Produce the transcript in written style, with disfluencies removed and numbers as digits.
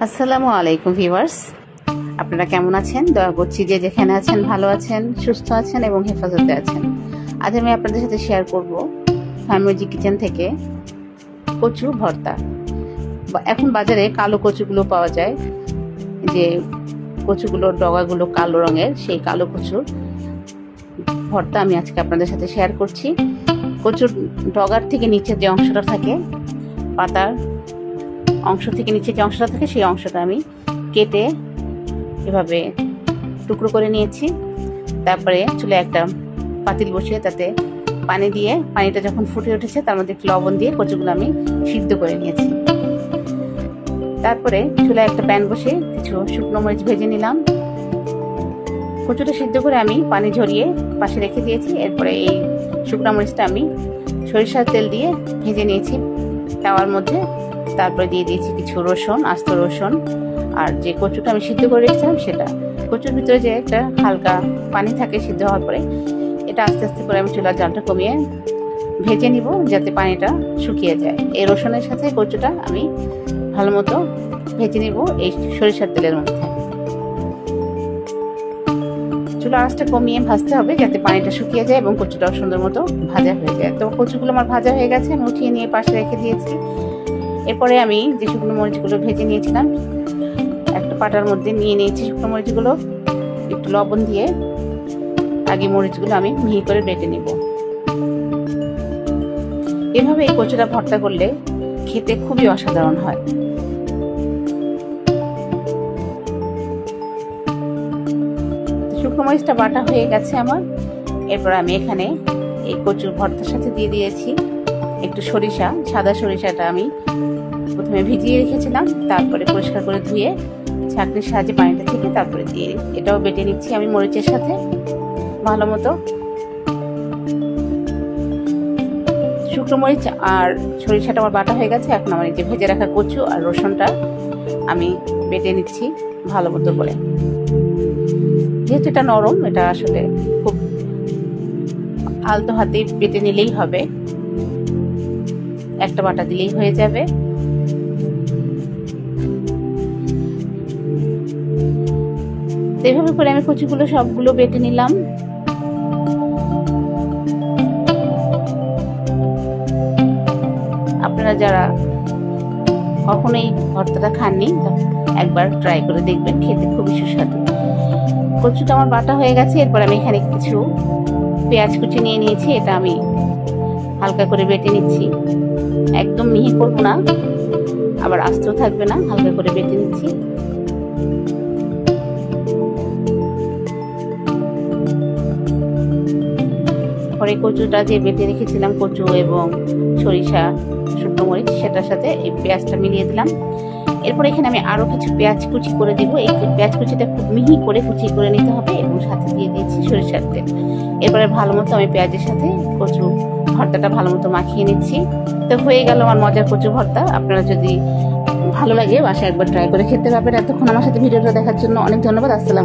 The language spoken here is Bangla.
আসসালামু আলাইকুম ভিউয়ার্স, আপনারা কেমন আছেন? দয়া করছি যে যেখানে আছেন ভালো আছেন, সুস্থ আছেন এবং হেফাজতে আছেন। আজ আমি আপনাদের সাথে শেয়ার করব ফার্মেজি কিচেন থেকে কচু ভর্তা। এখন বাজারে কালো কচুগুলো পাওয়া যায়, যে কচুগুলোর ডগাগুলো কালো রঙের, সেই কালো কচুর ভর্তা আমি আজকে আপনাদের সাথে শেয়ার করছি। কচুর ডগার থেকে নিচের যে অংশটা থাকে, পাতার অংশ থেকে নিচে যে অংশটা থাকে, সেই অংশটা আমি কেটে এভাবে টুকরো করে নিয়েছি। তারপরে চুলে একটা পাতিল বসিয়ে তাতে পানি দিয়ে, পানিটা যখন ফুটে উঠেছে তার মধ্যে একটু লবণ দিয়ে কচুগুলো আমি সিদ্ধ করে নিয়েছি। তারপরে চুলে একটা প্যান বসে কিছু শুকনো মরিচ ভেজে নিলাম। কচুটা সিদ্ধ করে আমি পানি ঝরিয়ে পাশে রেখে দিয়েছি। এরপরে এই শুকনো মরিচটা আমি সরিষার তেল দিয়ে ভেজে নিয়েছি তাওয়ার মধ্যে। তারপরে দিয়ে দিয়েছি কিছু রসুন, আস্ত রসুন, আর যে কচুটা আমি সিদ্ধ করে রেখেছিলাম সেটা। কচুর ভিতরে যে একটা হালকা পানি থাকে সিদ্ধ হওয়ার পরে, এটা আস্তে আস্তে করে আমি চুলার জালটা কমিয়ে ভেজে নিব যাতে পানিটা শুকিয়ে যায়। এই রসুনের সাথে কচুটা আমি ভালো মতো ভেজে নিব এই সরিষার তেলের মধ্যে। চুলা আঁচটা কমিয়ে ভাজতে হবে যাতে পানিটা শুকিয়ে যায় এবং কচুটাও সুন্দর মতো ভাজা হয়ে যায়। তো কচুগুলো আমার ভাজা হয়ে গেছে, আমি উঠিয়ে নিয়ে পাশে রেখে দিয়েছি। এরপরে আমি যে শুকনো মরিচগুলো ভেজে নিয়েছিলাম একটা পাটার মধ্যে নিয়ে নিয়েছি। শুকনো মরিচগুলো একটু লবণ দিয়ে আগে মরিচগুলো আমি মিহি করে বেটে নিব। এভাবে এই কচুটা ভর্তা করলে খেতে খুবই অসাধারণ হয়। শুকনো মরিচটা বাটা হয়ে গেছে আমার। এরপর আমি এখানে এই কচুর ভর্তার সাথে দিয়ে দিয়েছি একটু সরিষা। সাদা সরিষাটা আমি প্রথমে ভিজিয়ে রেখেছিলাম, তারপরে পরিষ্কার করে ধুয়ে ছাঁকনির সাহায্যে পানিটা থেকে তারপরে দিয়ে এটাও বেটে নিচ্ছি আমি মরিচের সাথে ভালো মতো। শুকনো মরিচ আর সরিষাটা আমার বাটা হয়ে গেছে। এখন আমার এই যে ভেজে রাখা কচু আর রসুনটা আমি বেটে নিচ্ছি ভালো মতো করে। যেহেতু এটা নরম, এটা আসলে খুব আলতো হাতে বেটে নিলেই হবে, একটা বাটা দিলেই হয়ে যাবে। এভাবে করে আমি কচুগুলো সবগুলো বেটে নিলাম। আপনারা যারা কখনো এই ভর্তাটা খাননি, একবার ট্রাই করে দেখবেন, খেতে খুবই সুস্বাদু। কচুটা আমার বাটা হয়ে গেছে। এরপর আমি এখানে কিছু পেঁয়াজ কুচি নিয়ে নিয়েছি, এটা আমি হালকা করে বেটে নিচ্ছি। একদম মিহি করবো না, আবার আস্তেও থাকবে না, হালকা করে বেটে নিচ্ছি। পরে কচুটা যে বেটে রেখেছিলাম, কচু এবং সরিষা, শুকনো মরিচ, সেটার সাথে এই পেঁয়াজটা মিলিয়ে দিলাম। এরপর এখানে আমি আরো কিছু পেঁয়াজ কুচি করে দিব। এই পেঁয়াজ কুচিটা খুব মিহি করে কুচি করে নিতে হবে এবং সাথে দিয়ে দিয়েছি সরিষার তেল। এরপরে ভালো মতো আমি পেঁয়াজের সাথে কচু ভর্তাটা ভালো মতো মাখিয়ে নিচ্ছি। তো হয়ে গেল আমার মজার কচু ভর্তা। আপনারা যদি ভালো লাগে বাসায় একবার ট্রাই করে খেতে পারবেন। এতক্ষণ আমার সাথে ভিডিওটা দেখার জন্য অনেক ধন্যবাদ। আসসালাম।